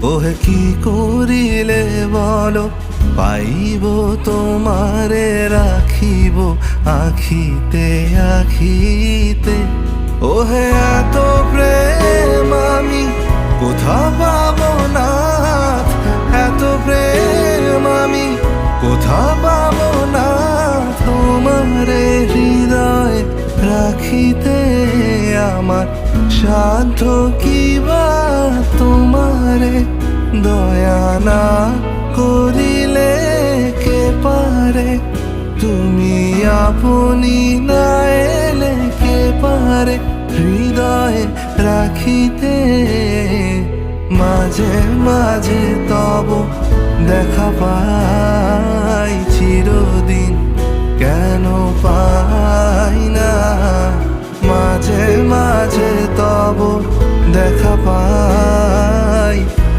ওহে কি করিলে বলো পাইব তোমারে রাখিব আখিতে আখিতে। ওহে এত প্রেম আমি কোথা পাবো না, এত প্রেম আমি কোথা পাবো না। তোমারে হৃদয় রাখিতে আমার সাধ্য কিবা, তোমারে দয়া না করিলে কে পারে। তুমি আপনি না এলে কে পারে হৃদয়ে রাখিতে। মাঝে মাঝে তব দেখা পাই চিরদিন কেন পাই না। মাঝে মাঝে তব দেখা পাই